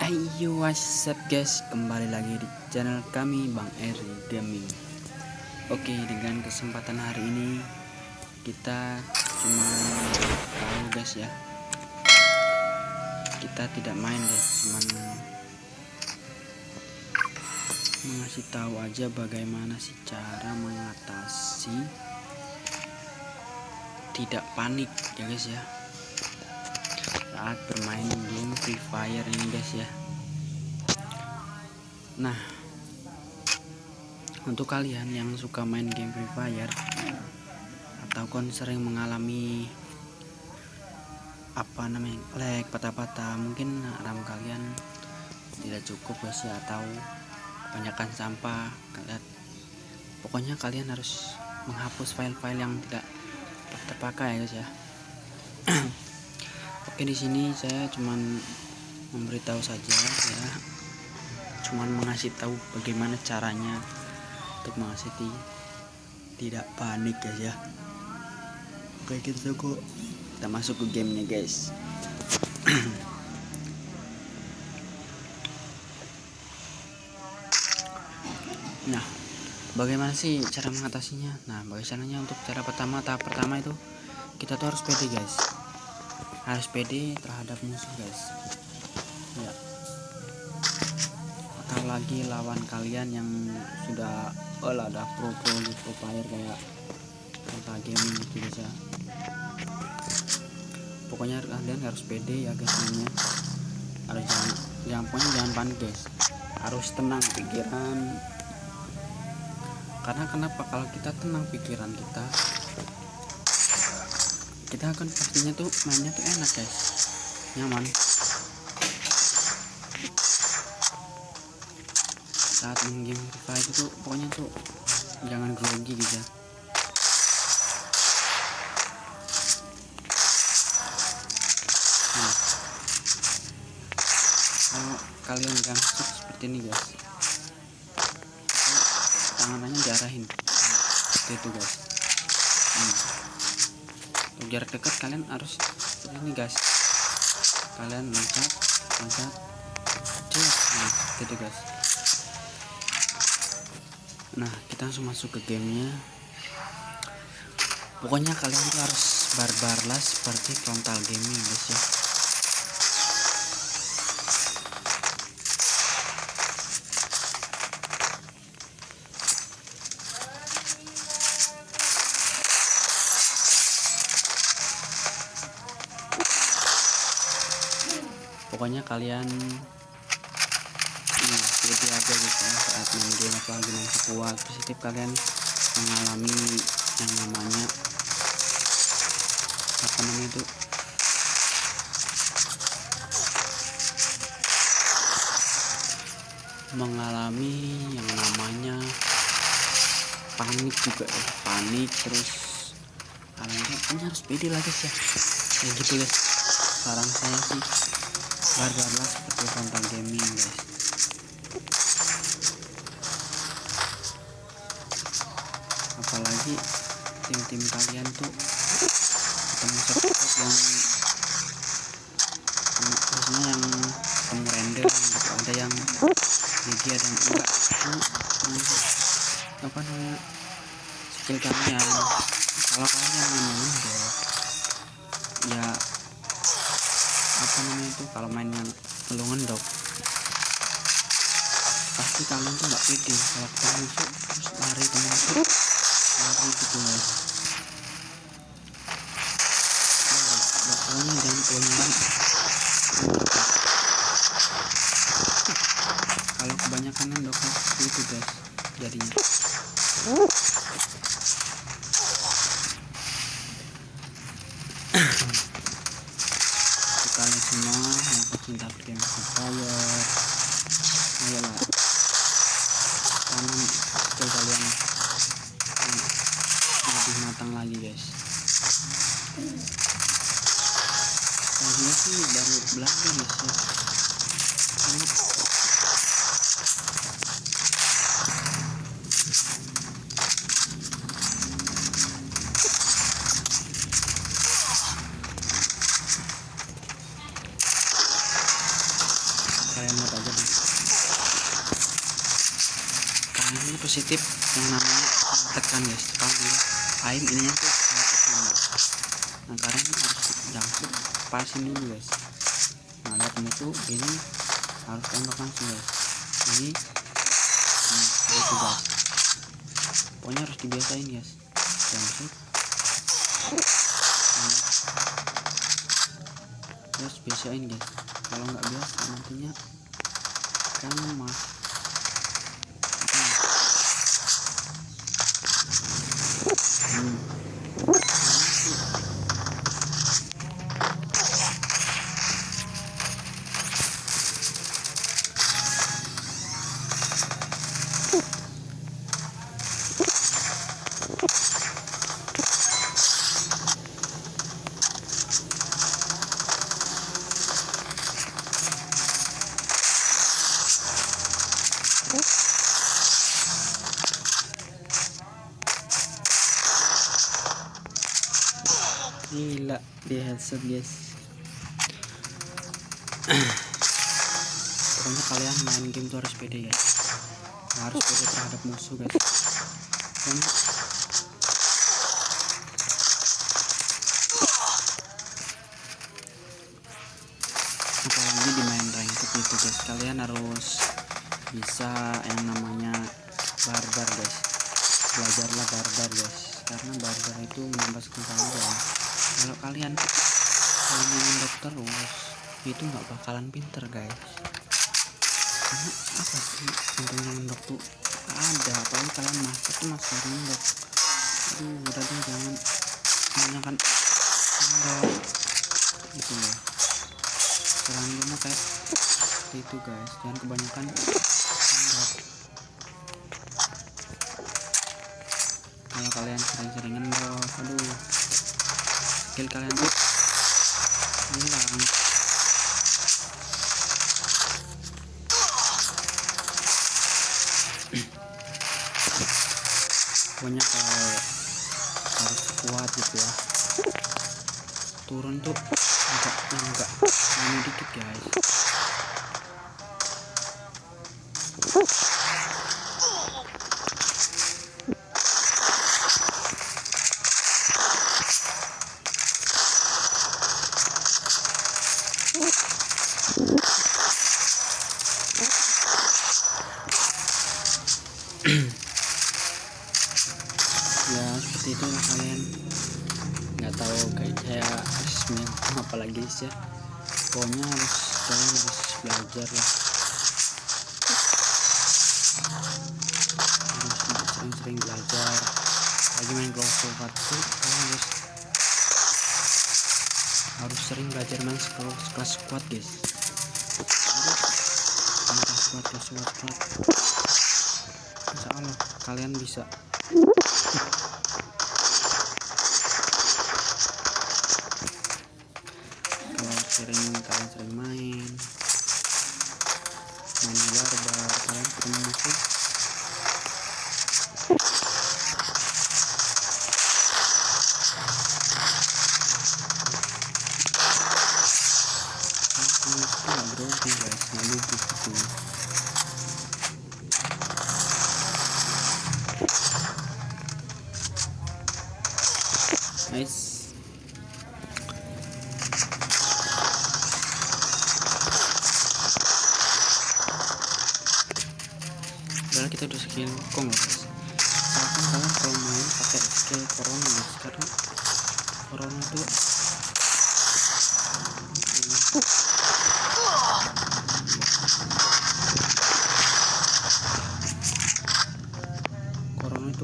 Ayo what's up guys, kembali lagi di channel kami Bang Eri Gaming. Oke, dengan kesempatan hari ini kita cuma tahu guys ya, kita tidak main guys, cuman mengasih tahu aja bagaimana sih cara mengatasi tidak panik ya guys ya, saat bermain game Free Fire ini guys ya. Nah, untuk kalian yang suka main game Free Fire atau kon sering mengalami lag patah-patah, mungkin RAM kalian tidak cukup guys ya, atau kebanyakan sampah kalian, pokoknya kalian harus menghapus file-file yang tidak terpakai ya guys ya. Oke, di sini saya cuman memberitahu saja ya, cuman mengasih tahu bagaimana caranya untuk mengatasi tidak panik guys ya. Oke, kita masuk ke gamenya guys. Nah, bagaimana sih cara mengatasinya? Nah, bagaimana untuk tahap pertama itu kita tuh harus pede guys, harus pede terhadap musuh guys ya. Apalagi lawan kalian yang sudah ada pro player kayak Total Gaming gitu guys ya. Pokoknya kalian harus pede ya guys, mainnya harus jangan panik guys, harus tenang pikiran. Karena kenapa, kalau kita tenang pikiran kita akan pastinya tuh mainnya tuh enak guys, nyaman. Saat main game Free Fire itu pokoknya tuh jangan grogi gitu ya. Nah, kalau kalian gangsut seperti ini guys, tangannya diarahin seperti itu guys. Untuk jarak dekat kalian harus seperti ini guys, kalian loncat gitu guys. Nah, kita langsung masuk ke gamenya. Pokoknya kalian tuh harus barbar lah seperti Frontal Gaming guys ya. Pokoknya kalian pede aja gitu ya, saat main game apalagi main sekuat positif kalian mengalami yang namanya itu mengalami yang namanya panik juga ya, panik terus kalian harus pede lah guys ya, kayak gitu guys. Saran saya sih barbarlah seperti Frontal Gaming guys. Apalagi tim kalian tuh ketemu support yang biasanya yang ketemu random gitu, ada yang gigi ada yang enggak, apa namanya skill kalian. Kalau kalian menang ya apa namanya itu, kalau main yang lu ngendok pasti kalian tuh nggak pede kalau ketemu musuh terus lari ke musuh gitu guys. Pokoknya jangan kebanyakan, kalau kebanyakan ngendok itu guys jadinya. Kalian semua yang pecinta game Free Fire, ayolah tanam skill kalian lebih matang lagi guys. Saya sih baru belajar guys ya, karena kalian positif yang namanya tekan guys. Kalau dia aim ininya tuh tekan guys. Nah kalian harus langsung pasin dulu guys. Nah lihat musuh ini harus tembak langsung guys. Ini itu guys. Pokoknya harus dibiasain guys. Langsung terus biasain guys. Kalau nggak biasa nantinya kan lemah. Gila dia headset guys. Pokoknya kalian main game tuh harus pede guys. Harus pede terhadap musuh guys. Pokoknya apalagi di main ranked itu guys, kalian harus bisa yang namanya barbar guys. Belajarlah barbar guys, karena barbar itu menambah skill kalian. Kalau kalian main dokter terus itu nggak bakalan pinter guys. Karena apa sih untungnya mendok tuh ada, apalagi kalian master tuh master mendok. Aduh udah deh jangan kebanyakan mendok gitu loh. Sekarang gue mah kayak itu guys, jangan kebanyakan mendok. Kalau kalian sering-sering ngendok, aduh skill kalian tuh hilang. Pokoknya kalau harus kuat gitu ya, turun tuh enggak ini dikit guys. Ya seperti itu kalian nggak tahu kayak saya resmi apalagi sih ya. Pokoknya kalian harus belajar lah, harus sering-sering belajar. Lagi main Clash of Clans tuh kalian harus sering belajar main Clash Squad guys. Clash Squad insya Allah kalian bisa. Kalau kalian sering main barbar, kalian ketemu musuh nggak berhenti guys, nggak lupa gitu. Nice. Padahal kita udah skill kong loh guys. Misalkan kalian kalau main pakai skill corona guys, karena corona itu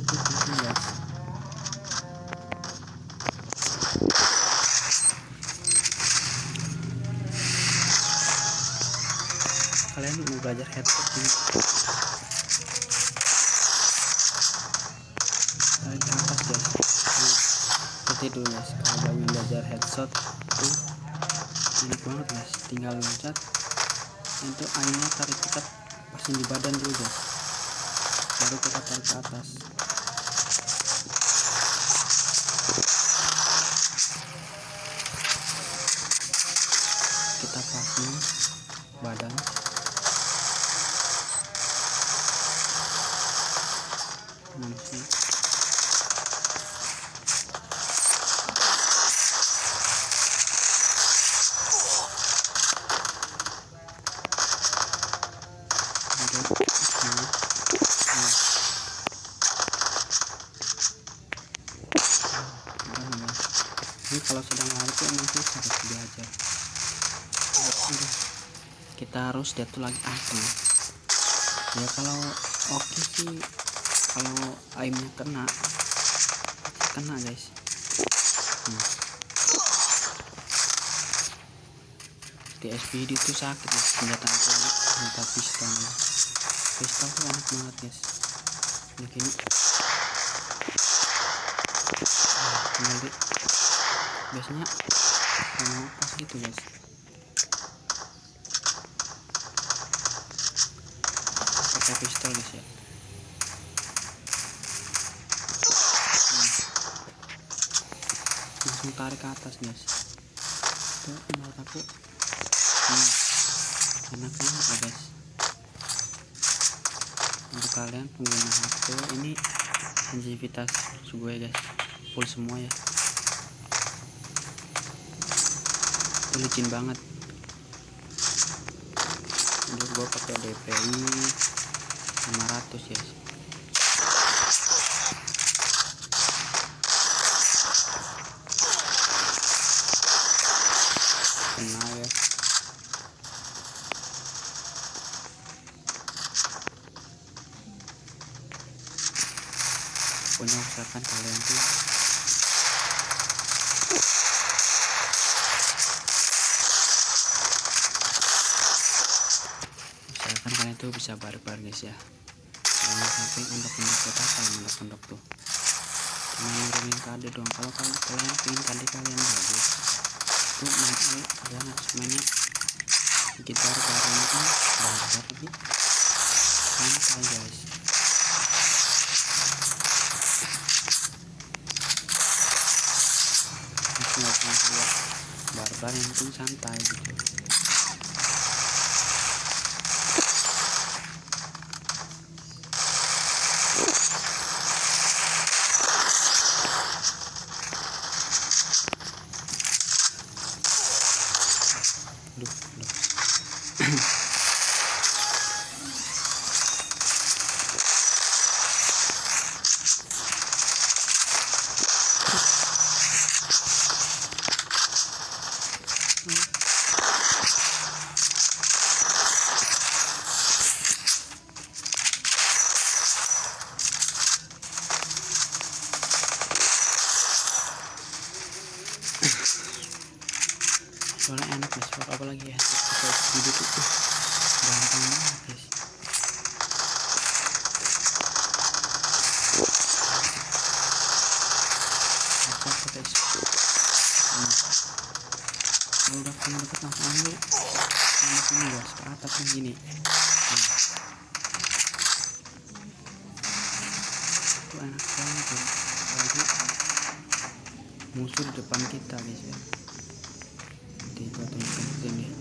penting guys. Kalian mau belajar headset ini tarik ke atas guys. Seperti itu guys, kalau belajar headset itu enak banget guys, tinggal loncat itu aimnya tarik kita pasin di badan dulu guys, baru kita tarik ke atas. Kita pasin badan Ini kalau sedang lari tuh emang susah harus diajar. Kita harus jatuh lagi ya. Kalau oke sih, kalau aimnya kena guys. Di SPD itu sakit ya, senjata pistol tuh enak banget guys. Ini gini kembali biasanya mau pas gitu guys. Pakai pistol guys ya. Langsung tarik ke atas guys. Tuh menurut aku enak banget ya guys. Untuk kalian pengguna HP ini sensitivitas gue guys full semua ya. Itu licin banget. Ini gue pakai DPI 500 ya. Kena ya. Pokoknya usahakan kalian tuh bisa barbar guys ya. Jangan sampai untuk kota kalau tuh cuma nurunin KD doang. Kalau kalian pengen KD kalian bagus tuh kalian harus mainnya sekitar barbar itu barbar lagi santai guys. Nggak perlu barbar, yang penting santai gitu. Soalnya enak guys, apalagi ya hidup itu gampang banget guys. Apa guys, kalau udah punya deket langsung ambil ini guys ke atas begini. Itu enak banget ya, apalagi musuh di depan kita guys ya. Itu tunjukkan ya.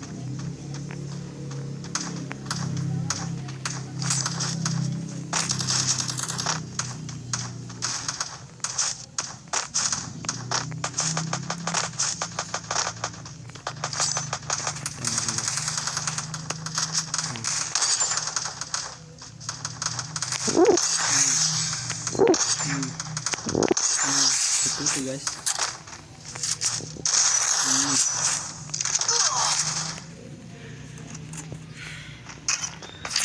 Itu guys.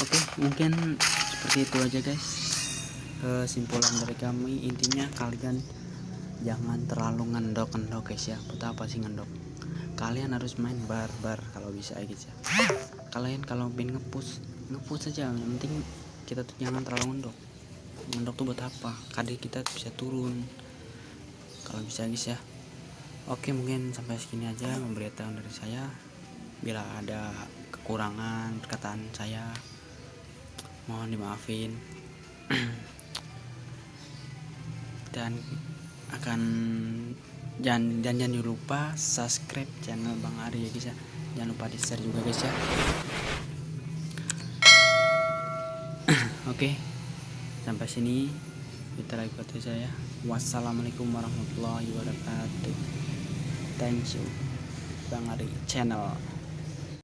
Oke, mungkin seperti itu aja guys. Kesimpulan dari kami, intinya kalian jangan terlalu ngendok guys ya. Buat apa sih ngendok? Kalian harus main barbar kalau bisa guys ya. Kalian kalau pengen ngepush aja, yang penting kita tuh jangan terlalu ngendok tuh buat apa? KD kita bisa turun kalau bisa guys ya. Oke, mungkin sampai segini aja pemberitahuan dari saya. Bila ada kekurangan perkataan saya, mohon dimaafin. Dan jangan lupa subscribe channel Bang Ari ya guys ya. Jangan lupa di share juga guys ya. Oke, sampai sini kita lagi buat saya. Wassalamualaikum warahmatullahi wabarakatuh. Thank you Bang Ari channel.